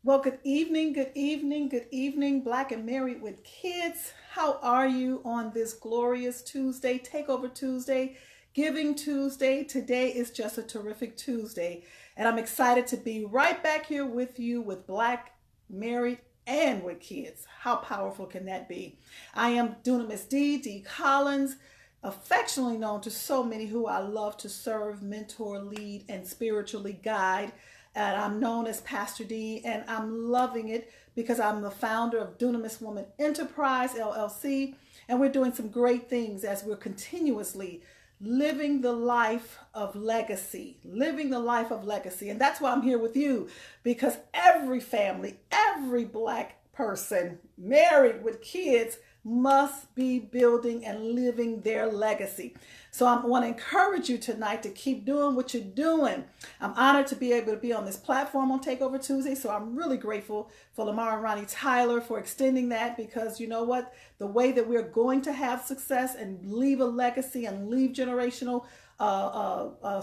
Well, good evening, good evening, Black and Married with Kids. How are you on this glorious Tuesday, Takeover Tuesday, Giving Tuesday? Today is just a terrific Tuesday, and I'm excited to be right back here with you with Black, Married, and with Kids. How powerful can that be? I am Dunamis D. Collins, affectionately known to so many who I love to serve, mentor, lead, and spiritually guide. And I'm known as Pastor D, and I'm loving it because I'm the founder of Dunamis Woman Enterprise, LLC, and we're doing some great things as we're continuously living the life of legacy, living the life of legacy. And that's why I'm here with you, because every family, every Black person married with kids must be building and living their legacy. So I want to encourage you tonight to keep doing what you're doing. I'm honored to be able to be on this platform on Takeover Tuesday. So I'm really grateful for Lamar and Ronnie Tyler for extending that, because you know what? The way that we're going to have success and leave a legacy and leave generational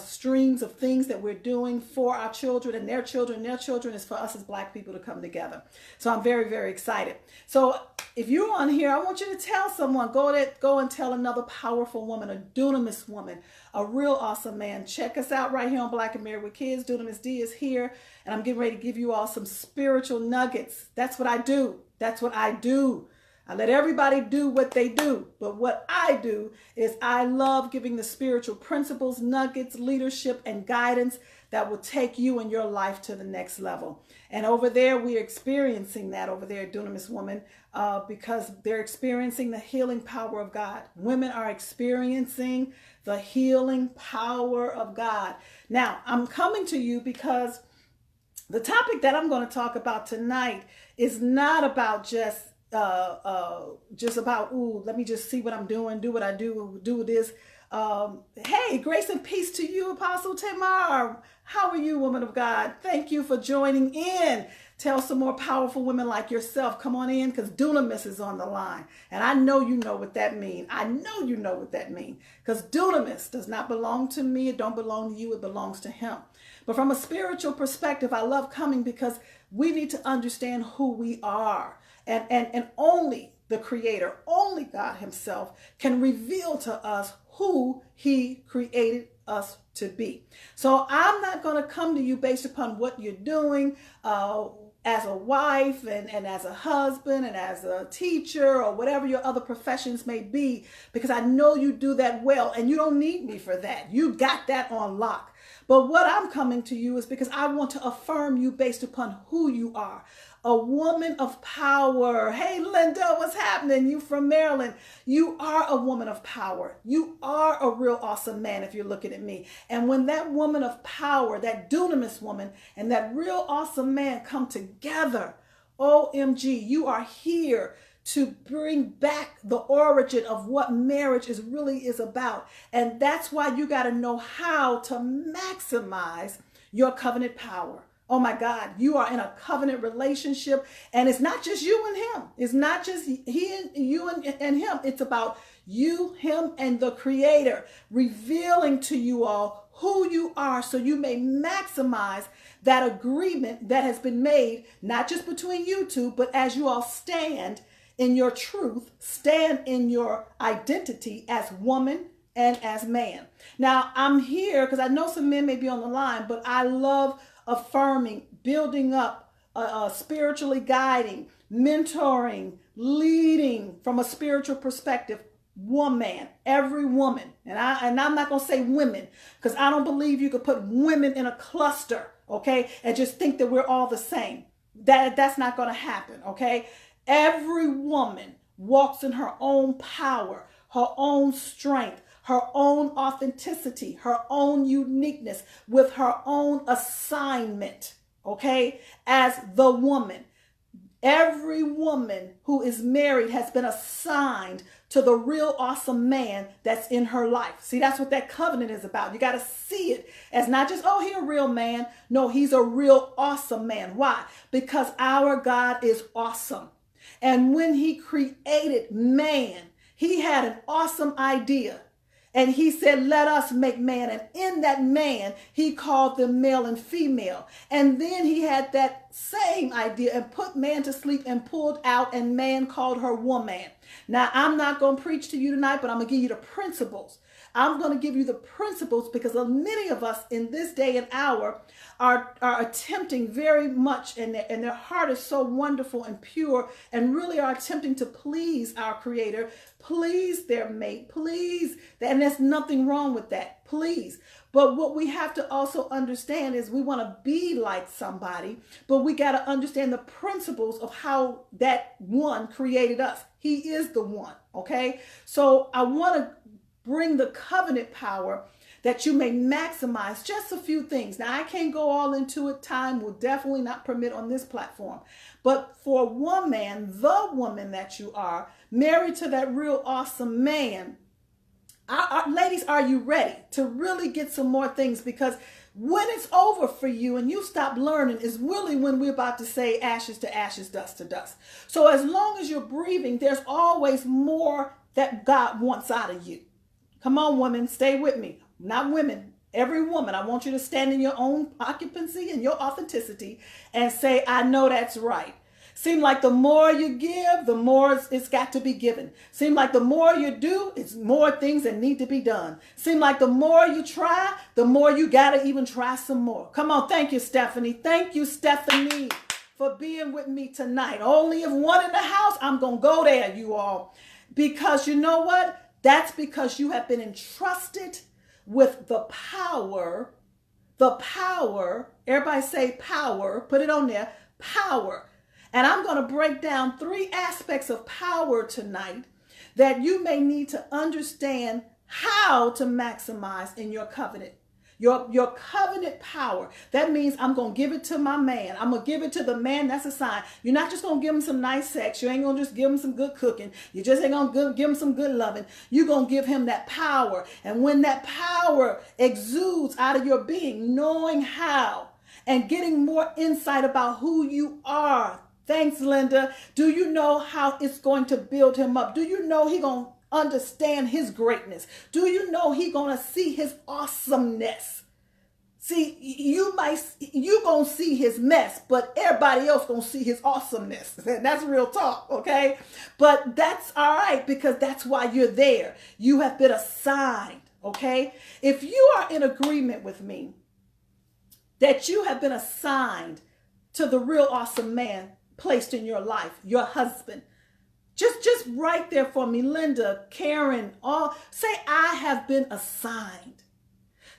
streams of things that we're doing for our children and their children is for us as Black people to come together. So I'm very, very excited. So if you're on here, I want you to tell someone, go and tell another powerful woman, a dunamis woman, a real awesome man. Check us out right here on Black and Married with Kids. Dunamis D is here, and I'm getting ready to give you all some spiritual nuggets. That's what I do. That's what I do. I let everybody do what they do, but what I do is I love giving the spiritual principles, nuggets, leadership, and guidance that will take you and your life to the next level. And over there, we're experiencing that over there at Dunamis Woman because they're experiencing the healing power of God. Women are experiencing the healing power of God. Now, I'm coming to you because the topic that I'm going to talk about tonight is not about just about, ooh, let me just see what I'm doing, do what I do this. Hey, grace and peace to you, Apostle Tamar. How are you, woman of God? Thank you for joining in. Tell some more powerful women like yourself, come on in, because Dunamis is on the line. And I know you know what that means. I know you know what that means, because Dunamis does not belong to me. It don't belong to you. It belongs to him. But from a spiritual perspective, I love coming because we need to understand who we are. And only the Creator, only God himself can reveal to us who he created us to be. So I'm not going to come to you based upon what you're doing as a wife and as a husband and as a teacher or whatever your other professions may be, because I know you do that well and you don't need me for that. You got that on lock. But what I'm coming to you is because I want to affirm you based upon who you are. A woman of power. Hey, Linda, what's happening? You from Maryland. You are a woman of power. You are a real awesome man if you're looking at me. And when that woman of power, that dunamis woman, and that real awesome man come together, OMG, you are here to bring back the origin of what marriage really is about. And that's why you got to know how to maximize your covenant power. Oh my God, you are in a covenant relationship, and it's not just you and him. It's not just he and you and him. It's about you, him, and the Creator revealing to you all who you are so you may maximize that agreement that has been made, not just between you two, but as you all stand in your truth, stand in your identity as woman and as man. Now, I'm here because I know some men may be on the line, but I love affirming, building up, spiritually guiding, mentoring, leading from a spiritual perspective. Woman, every woman, and I'm not going to say women, because I don't believe you could put women in a cluster, okay, and just think that we're all the same. That's not going to happen, okay? Every woman walks in her own power, her own strength, her own authenticity, her own uniqueness, with her own assignment, okay, as the woman. Every woman who is married has been assigned to the real awesome man that's in her life. See, that's what that covenant is about. You got to see it as not just, oh, he's a real man. No, he's a real awesome man. Why? Because our God is awesome. And when he created man, he had an awesome idea. And he said, let us make man. And in that man, he called them male and female. And then he had that same idea and put man to sleep and pulled out, and man called her woman. Now, I'm not going to preach to you tonight, but I'm going to give you the principles. I'm going to give you the principles because many of us in this day and hour are attempting very much, and their heart is so wonderful and pure, and really are attempting to please our Creator, please their mate, please. And there's nothing wrong with that, please. But what we have to also understand is we want to be like somebody, but we got to understand the principles of how that one created us. He is the one, okay? So I want to bring the covenant power that you may maximize just a few things. Now, I can't go all into it. Time will definitely not permit on this platform. But for woman, the woman that you are, married to that real awesome man, ladies, are you ready to really get some more things? Because when it's over for you and you stop learning is really when we're about to say ashes to ashes, dust to dust. So as long as you're breathing, there's always more that God wants out of you. Come on, women, stay with me. Not women, every woman. I want you to stand in your own occupancy and your authenticity and say, I know that's right. Seem like the more you give, the more it's got to be given. Seem like the more you do, it's more things that need to be done. Seem like the more you try, the more you got to even try some more. Come on. Thank you, Stephanie. Thank you, Stephanie, for being with me tonight. Only if one in the house, I'm going to go there, you all. Because you know what? That's because you have been entrusted with the power, everybody say power, put it on there, power. And I'm going to break down 3 aspects of power tonight that you may need to understand how to maximize in your covenant. Your covenant power. That means I'm going to give it to my man. I'm going to give it to the man that's assigned. You're not just going to give him some nice sex. You ain't going to just give him some good cooking. You just ain't going to give him some good loving. You're going to give him that power. And when that power exudes out of your being, knowing how and getting more insight about who you are. Thanks, Linda. Do you know how it's going to build him up? Do you know he going to understand his greatness? Do you know he gonna see his awesomeness? See, you gonna see his mess, but everybody else gonna see his awesomeness. That's real talk, okay? But that's all right, because that's why you're there. You have been assigned, okay? If you are in agreement with me that you have been assigned to the real awesome man placed in your life, your husband, just right there for me, Linda, Karen, all say, I have been assigned.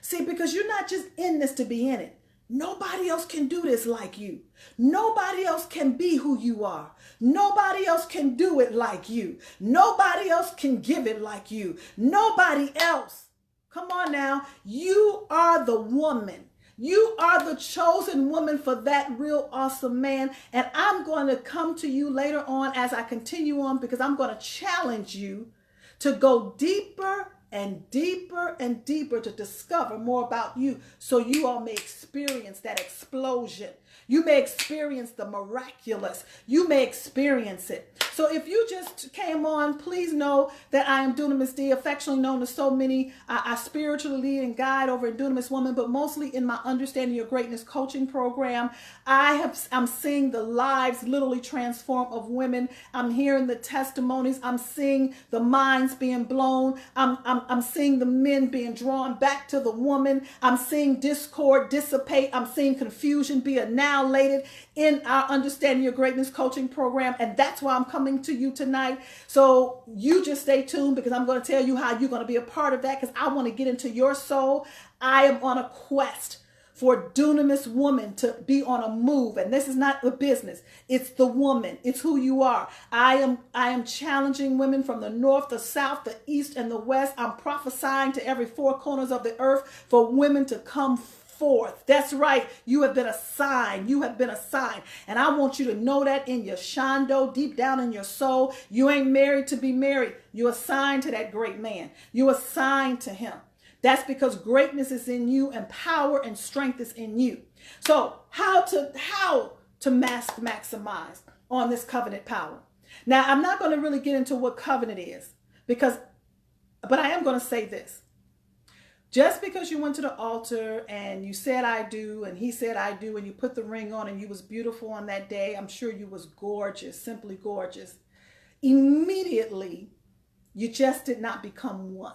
See, because you're not just in this to be in it. Nobody else can do this like you. Nobody else can be who you are. Nobody else can do it like you. Nobody else can give it like you. Nobody else. Come on now. You are the woman. You are the chosen woman for that real awesome man. And I'm going to come to you later on as I continue on, because I'm going to challenge you to go deeper and deeper and deeper to discover more about you, so you all may experience that explosion. You may experience the miraculous. You may experience it. So if you just came on, please know that I am Dunamis D, affectionately known to so many. I spiritually lead and guide over at Dunamis Woman, but mostly in my Understanding Your Greatness coaching program. I'm seeing the lives literally transform of women. I'm hearing the testimonies. I'm seeing the minds being blown. I'm seeing the men being drawn back to the woman. I'm seeing discord dissipate. I'm seeing confusion be annihilated in our Understanding Your Greatness coaching program. And that's why I'm coming to you tonight. So you just stay tuned, because I'm going to tell you how you're going to be a part of that, because I want to get into your soul. I am on a quest for Dunamis woman to be on a move. And this is not the business. It's the woman. It's who you are. I am challenging women from the north, the south, the east, and the west. I'm prophesying to every 4 corners of the earth for women to come forth. That's right. You have been assigned. You have been assigned. And I want you to know that in your shando, deep down in your soul. You ain't married to be married. You're assigned to that great man. You're assigned to him. That's because greatness is in you and power and strength is in you. So how to maximize on this covenant power? Now, I'm not going to really get into what covenant is, but I am going to say this. Just because you went to the altar and you said I do and he said I do and you put the ring on and you was beautiful on that day, I'm sure you was gorgeous, simply gorgeous. Immediately, you just did not become one.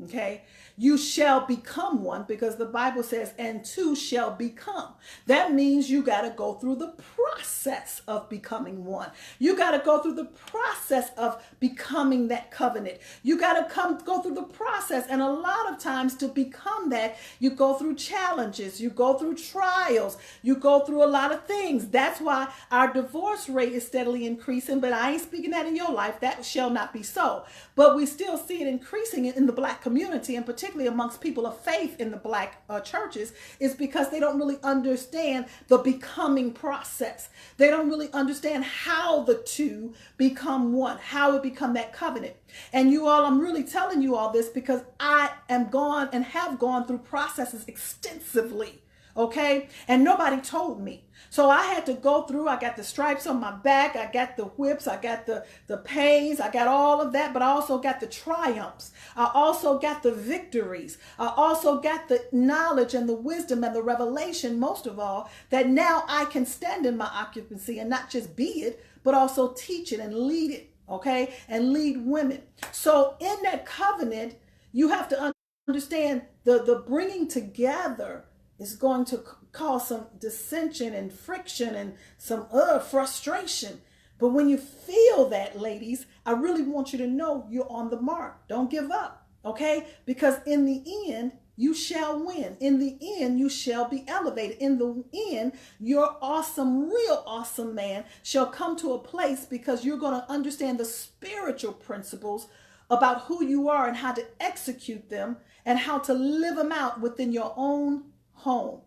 Okay, you shall become one because the Bible says, and two shall become. That means you got to go through the process of becoming one. You got to go through the process of becoming that covenant. You got to go through the process. And a lot of times to become that, you go through challenges, you go through trials, you go through a lot of things. That's why our divorce rate is steadily increasing. But I ain't speaking that in your life. That shall not be so. But we still see it increasing in the Black community, and particularly amongst people of faith in the Black churches, is because they don't really understand the becoming process. They don't really understand how the two become one, how it become that covenant. And you all, I'm really telling you all this because I am gone and have gone through processes extensively. Okay. And nobody told me. So I had to go through, I got the stripes on my back. I got the whips. I got the pains. I got all of that, but I also got the triumphs. I also got the victories. I also got the knowledge and the wisdom and the revelation, most of all, that now I can stand in my occupancy and not just be it, but also teach it and lead it. Okay. And lead women. So in that covenant, you have to understand the bringing together is going to cause some dissension and friction and some frustration. But when you feel that, ladies, I really want you to know you're on the mark. Don't give up, okay? Because in the end, you shall win. In the end, you shall be elevated. In the end, your awesome, real awesome man shall come to a place because you're going to understand the spiritual principles about who you are and how to execute them and how to live them out within your own home.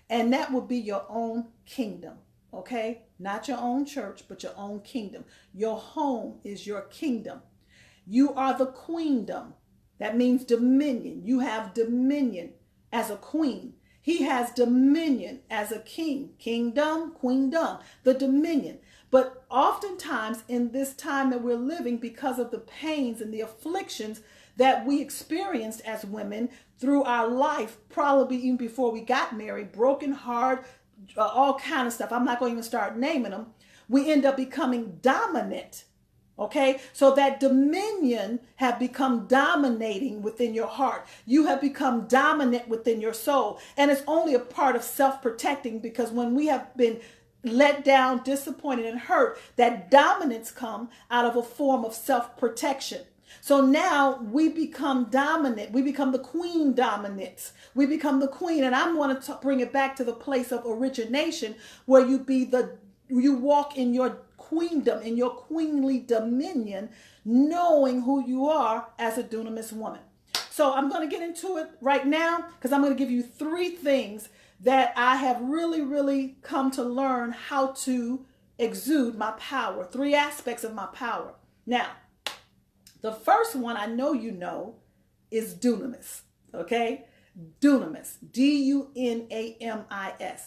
And that will be your own kingdom. Okay? Not your own church, but your own kingdom. Your home is your kingdom. You are the queendom. That means dominion. You have dominion as a queen. He has dominion as a king. Kingdom, queendom, the dominion. But oftentimes in this time that we're living, because of the pains and the afflictions that we experienced as women through our life, probably even before we got married, broken heart, all kind of stuff. I'm not going to even start naming them. We end up becoming dominant. Okay, so that dominion have become dominating within your heart. You have become dominant within your soul. And it's only a part of self-protecting, because when we have been let down, disappointed, and hurt, that dominance come out of a form of self-protection. So now we become dominant. We become the queen dominance. We become the queen. And I want to bring it back to the place of origination, where you walk in your queendom, in your queenly dominion, knowing who you are as a dunamis woman. So I'm going to get into it right now, because I'm going to give you 3 things that I have really, really come to learn how to exude my power. 3 aspects of my power. Now, the first one I know you know is dunamis. Okay? Dunamis. Dunamis.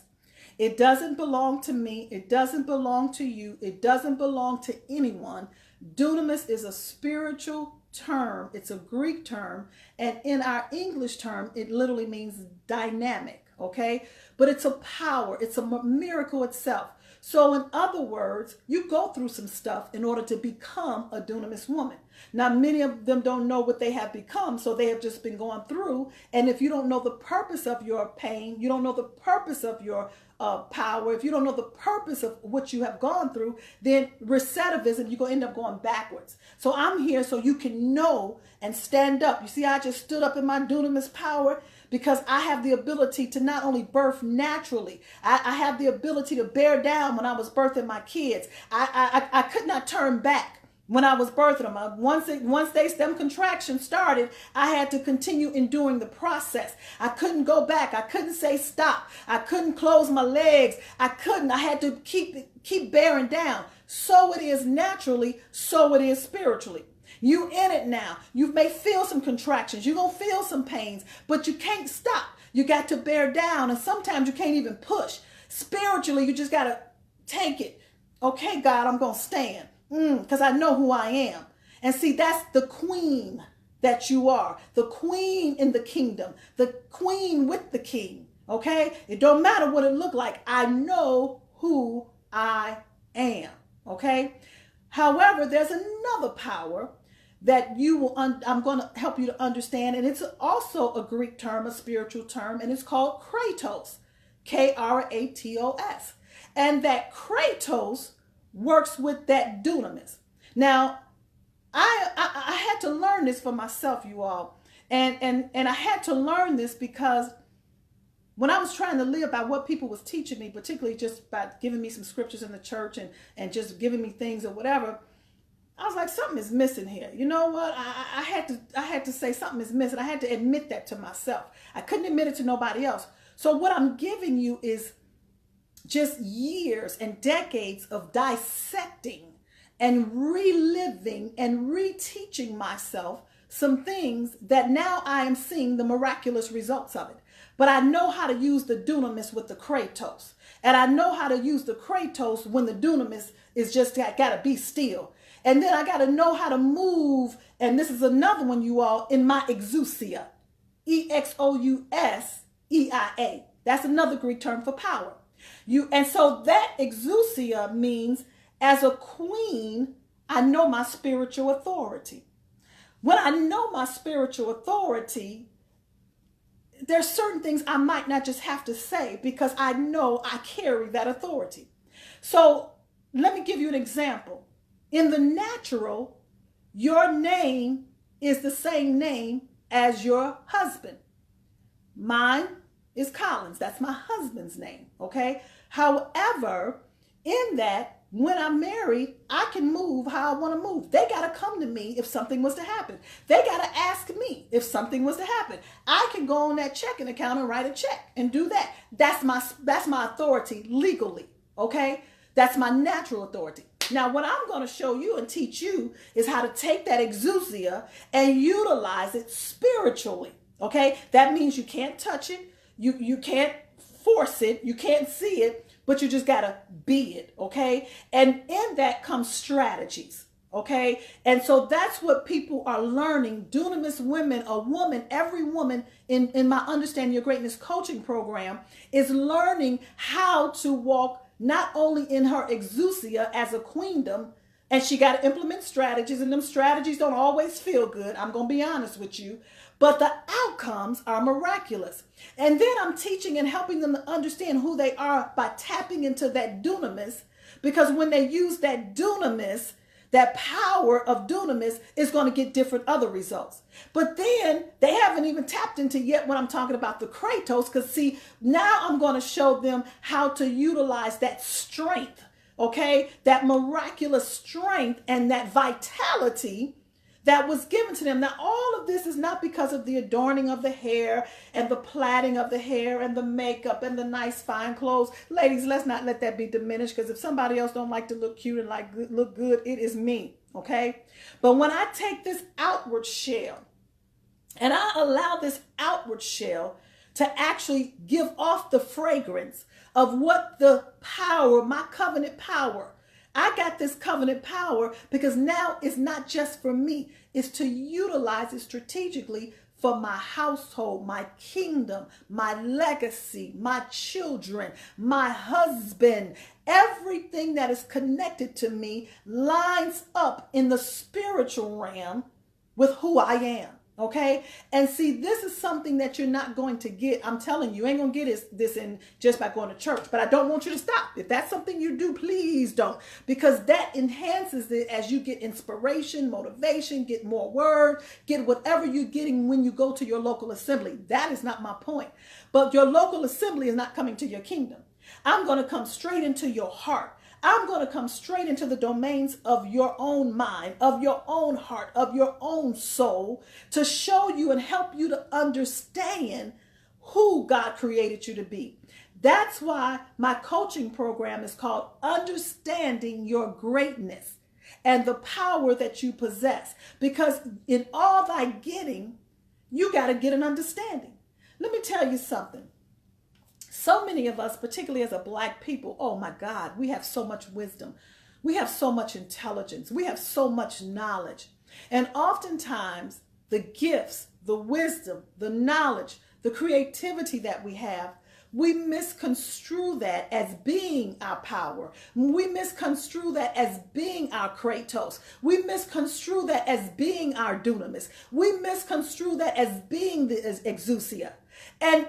It doesn't belong to me. It doesn't belong to you. It doesn't belong to anyone. Dunamis is a spiritual term. It's a Greek term. And in our English term, it literally means dynamic. Okay? But it's a power. It's a miracle itself. So in other words, you go through some stuff in order to become a dunamis woman. Now, many of them don't know what they have become, so they have just been going through. And if you don't know the purpose of your pain, you don't know the purpose of your power, if you don't know the purpose of what you have gone through, then recidivism, you're going to end up going backwards. So I'm here so you can know and stand up. You see, I just stood up in my dunamis power, because I have the ability to not only birth naturally, I have the ability to bear down when I was birthing my kids. I could not turn back when I was birthing them. Once them contractions started, I had to continue enduring the process. I couldn't go back. I couldn't say stop. I couldn't close my legs. I had to keep bearing down. So it is naturally, so it is spiritually. You in it now. You may feel some contractions. You're going to feel some pains, but you can't stop. You got to bear down, and sometimes you can't even push. Spiritually, you just got to take it. Okay, God, I'm going to stand because I know who I am. And see, that's the queen that you are, the queen in the kingdom, the queen with the king. Okay? It don't matter what it look like. I know who I am. Okay? However, there's another power that I'm going to help you to understand, and it's also a Greek term, a spiritual term, and it's called Kratos, Kratos. And that Kratos works with that Dunamis. Now, I had to learn this for myself, you all, and I had to learn this because when I was trying to live by what people was teaching me, particularly just by giving me some scriptures in the church and just giving me things or whatever, I was like, something is missing here. You know what? I had to say something is missing. I had to admit that to myself. I couldn't admit it to nobody else. So what I'm giving you is just years and decades of dissecting and reliving and reteaching myself some things that now I am seeing the miraculous results of it. But I know how to use the dunamis with the Kratos. And I know how to use the Kratos when the dunamis is just got to be still. And then I got to know how to move. And this is another one, you all, in my exousia. Exouseia. That's another Greek term for power. And so that exousia means as a queen, I know my spiritual authority. When I know my spiritual authority, there's certain things I might not just have to say because I know I carry that authority. So let me give you an example. In the natural, your name is the same name as your husband. Mine is Collins. That's my husband's name. Okay. However, in that, when I'm married, I can move how I want to move. They got to come to me if something was to happen. They got to ask me if something was to happen. I can go on that checking account and write a check and do that. That's my authority legally. Okay. That's my natural authority. Now, what I'm going to show you and teach you is how to take that exousia and utilize it spiritually. Okay. That means you can't touch it. You can't force it. You can't see it, but you just got to be it. Okay. And in that comes strategies. Okay. And so that's what people are learning. Dunamis women, every woman in my Understanding Your Greatness coaching program is learning how to walk not only in her exousia as a queendom, and she got to implement strategies, and them strategies don't always feel good. I'm going to be honest with you, but the outcomes are miraculous. And then I'm teaching and helping them to understand who they are by tapping into that dunamis, because when they use that dunamis, that power of dunamis is going to get different other results. But then they haven't even tapped into yet when I'm talking about the Kratos, because see, now I'm going to show them how to utilize that strength, okay? That miraculous strength and that vitality that was given to them. Now, all of this is not because of the adorning of the hair and the plaiting of the hair and the makeup and the nice fine clothes. Ladies, let's not let that be diminished, because if somebody else don't like to look cute and look good, it is me, okay? But when I take this outward shell and I allow this outward shell to actually give off the fragrance of what the power, my covenant power, I got this covenant power because now it's not just for me. It's to utilize it strategically for my household, my kingdom, my legacy, my children, my husband. Everything that is connected to me lines up in the spiritual realm with who I am. Okay. And see, this is something that you're not going to get. I'm telling you, ain't going to get this in just by going to church. But I don't want you to stop. If that's something you do, please don't. Because that enhances it as you get inspiration, motivation, get more word, get whatever you're getting when you go to your local assembly. That is not my point. But your local assembly is not coming to your kingdom. I'm going to come straight into your heart. I'm going to come straight into the domains of your own mind, of your own heart, of your own soul, to show you and help you to understand who God created you to be. That's why my coaching program is called Understanding Your Greatness and the Power That You Possess. Because in all thy getting, you got to get an understanding. Let me tell you something. So many of us, particularly as a Black people, oh my God, we have so much wisdom. We have so much intelligence. We have so much knowledge. And oftentimes the gifts, the wisdom, the knowledge, the creativity that we have, we misconstrue that as being our power. We misconstrue that as being our Kratos. We misconstrue that as being our Dunamis. We misconstrue that as being the exousia. And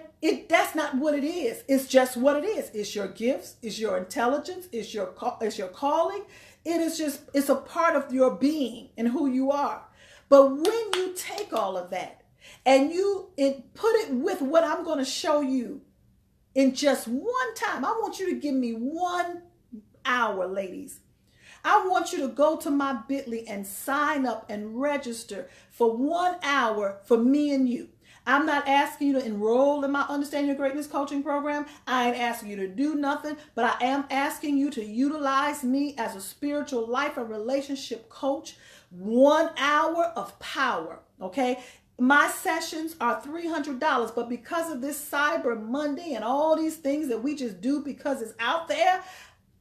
that's not what it is. It's just what it is. It's your gifts, it's your intelligence, it's your calling. It's a part of your being and who you are. But when you take all of that and you put it with what I'm going to show you in just one time, I want you to give me 1 hour, ladies. I want you to go to my Bitly and sign up and register for 1 hour for me and you. I'm not asking you to enroll in my Understand Your Greatness coaching program. I ain't asking you to do nothing, but I am asking you to utilize me as a spiritual life and relationship coach. 1 hour of power, okay? My sessions are $300, but because of this Cyber Monday and all these things that we just do because it's out there,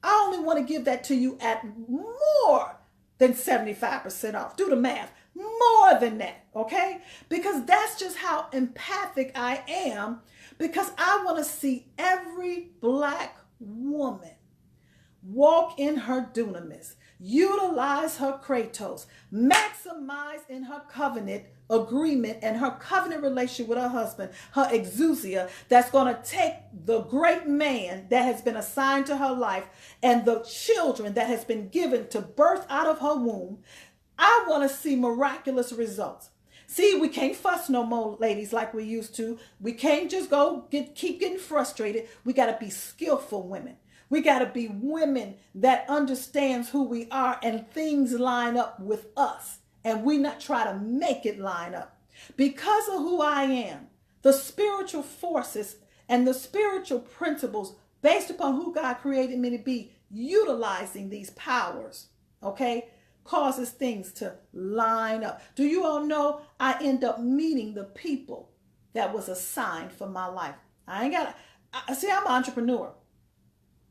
I only want to give that to you at more than 75% off. Do the math. More than that, okay? Because that's just how empathic I am, because I want to see every Black woman walk in her dunamis, utilize her Kratos, maximize in her covenant agreement and her covenant relationship with her husband, her exousia, that's going to take the great man that has been assigned to her life and the children that has been given to birth out of her womb. I want to see miraculous results. See, we can't fuss no more, ladies, like we used to. We can't just keep getting frustrated. We got to be skillful women. We got to be women that understands who we are and things line up with us. And we not try to make it line up. Because of who I am, the spiritual forces and the spiritual principles based upon who God created me to be, utilizing these powers, okay, causes things to line up. Do you all know I end up meeting the people that was assigned for my life? I'm an entrepreneur.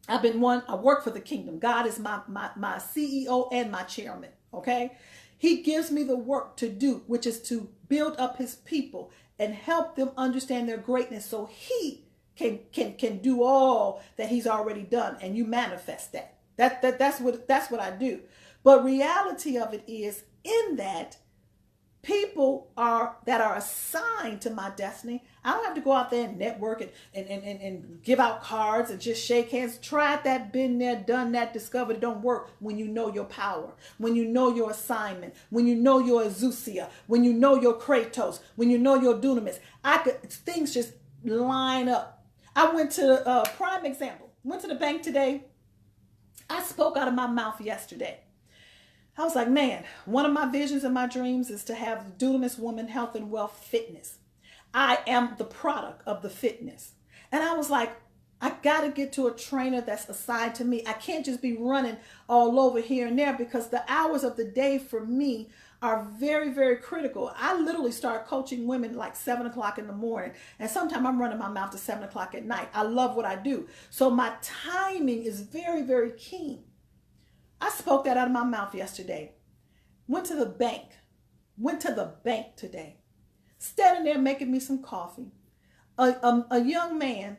I work for the kingdom. God is my CEO and my chairman, okay? He gives me the work to do, which is to build up his people and help them understand their greatness so he can do all that he's already done, and you manifest that. That's what I do. But reality of it is, in that, people that are assigned to my destiny, I don't have to go out there and network and give out cards and just shake hands. Tried that, been there, done that, discovered it don't work when you know your power, when you know your assignment, when you know your exousia, when you know your Kratos, when you know your Dunamis. Things just line up. I went to prime example. Went to the bank today. I spoke out of my mouth yesterday. I was like, man, one of my visions and my dreams is to have Dunamis Woman Health and Wealth Fitness. I am the product of the fitness. And I was like, I got to get to a trainer that's assigned to me. I can't just be running all over here and there, because the hours of the day for me are very, very critical. I literally start coaching women like 7 o'clock in the morning. And sometimes I'm running my mouth to 7 o'clock at night. I love what I do. So my timing is very, very keen. I spoke that out of my mouth yesterday. Went to the bank today. Standing there making me some coffee. A young man,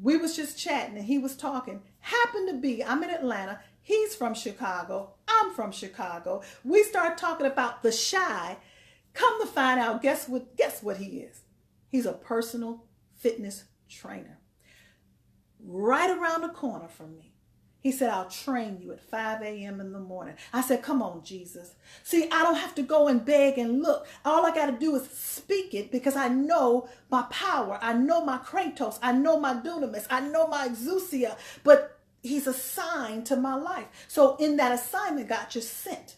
we was just chatting and he was talking. Happened to be, I'm in Atlanta. He's from Chicago. I'm from Chicago. We start talking about the shy. Come to find out, guess what he is? He's a personal fitness trainer. Right around the corner from me. He said, I'll train you at 5 a.m. in the morning. I said, come on, Jesus. See, I don't have to go and beg and look. All I got to do is speak it, because I know my power. I know my Kratos. I know my Dunamis. I know my exousia. But he's assigned to my life. So in that assignment, God just sent.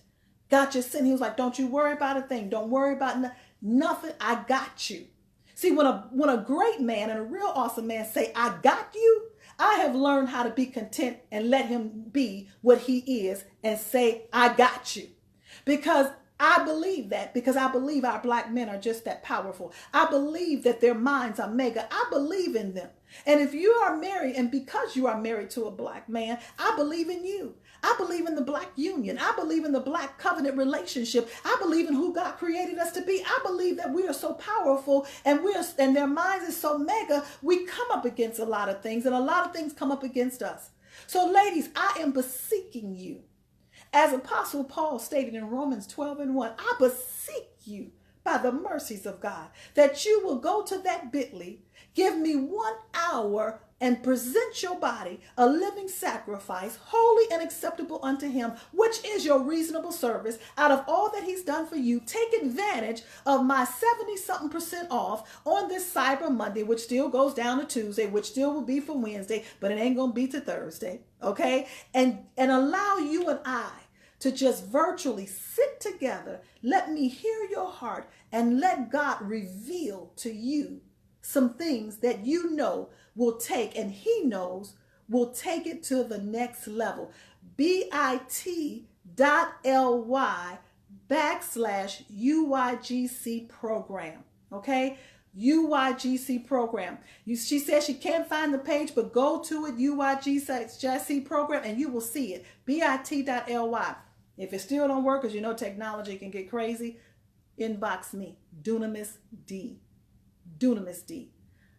He was like, don't you worry about a thing. Don't worry about nothing. I got you. See, when a great man and a real awesome man say, I got you, I have learned how to be content and let him be what he is and say, I got you. Because I believe that, because I believe our Black men are just that powerful. I believe that their minds are mega. I believe in them. And if you are married, and because you are married to a black man, I believe in you. I believe in the black union. I believe in the black covenant relationship. I believe in who God created us to be. I believe that we are so powerful, and their minds is so mega. We come up against a lot of things, and a lot of things come up against us. So ladies, I am beseeching you, as Apostle Paul stated in Romans 12:1, I beseech you by the mercies of God that you will go to that bit.ly, give me 1 hour, and present your body a living sacrifice, holy and acceptable unto him, which is your reasonable service. Out of all that he's done for you, take advantage of my 70-something% off on this Cyber Monday, which still goes down to Tuesday, which still will be for Wednesday, but it ain't gonna be to Thursday, okay? And allow you and I to just virtually sit together. Let me hear your heart, and let God reveal to you some things that you know will take, and he knows will take it to the next level. bit.ly/UYGC program. Okay? UYGC program. She says she can't find the page, but go to it, UYGC program, and you will see it. bit.ly. If it still don't work, because you know technology can get crazy, inbox me, Dunamis D. Dunamis D.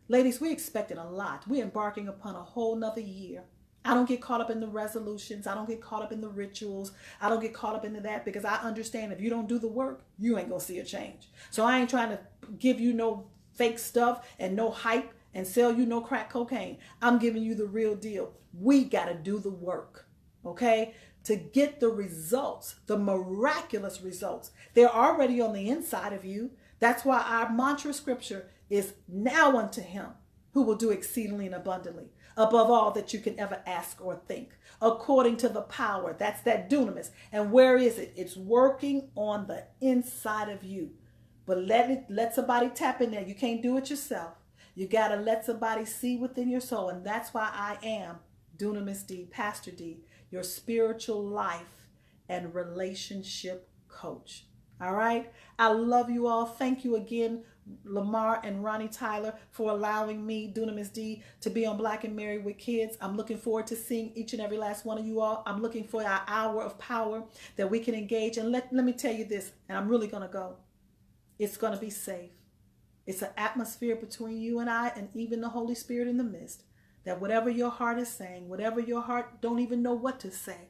Ladies, we're expecting a lot. We're embarking upon a whole nother year. I don't get caught up in the resolutions. I don't get caught up in the rituals. I don't get caught up into that, because I understand if you don't do the work, you ain't going to see a change. So I ain't trying to give you no fake stuff and no hype and sell you no crack cocaine. I'm giving you the real deal. We got to do the work, okay, to get the results, the miraculous results. They're already on the inside of you. That's why our mantra scripture is now unto him who will do exceedingly and abundantly, above all that you can ever ask or think, according to the power. That's that dunamis. And where is it? It's working on the inside of you. But let somebody tap in there. You can't do it yourself. You got to let somebody see within your soul. And that's why I am Dunamis D, Pastor D, your spiritual life and relationship coach. All right. I love you all. Thank you again, Lamar and Ronnie Tyler, for allowing me, Dunamis D, to be on Black and Married with Kids. I'm looking forward to seeing each and every last one of you all. I'm looking for our hour of power that we can engage. And let me tell you this, and I'm really going to go. It's going to be safe. It's an atmosphere between you and I, and even the Holy Spirit in the midst, that whatever your heart is saying, whatever your heart don't even know what to say,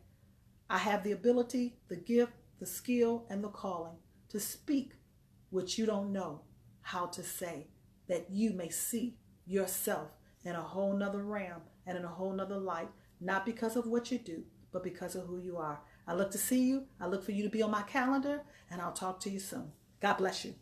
I have the ability, the gift, the skill, and the calling to speak what you don't know how to say, that you may see yourself in a whole nother realm and in a whole nother light, not because of what you do, but because of who you are. I look to see you. I look for you to be on my calendar, and I'll talk to you soon. God bless you.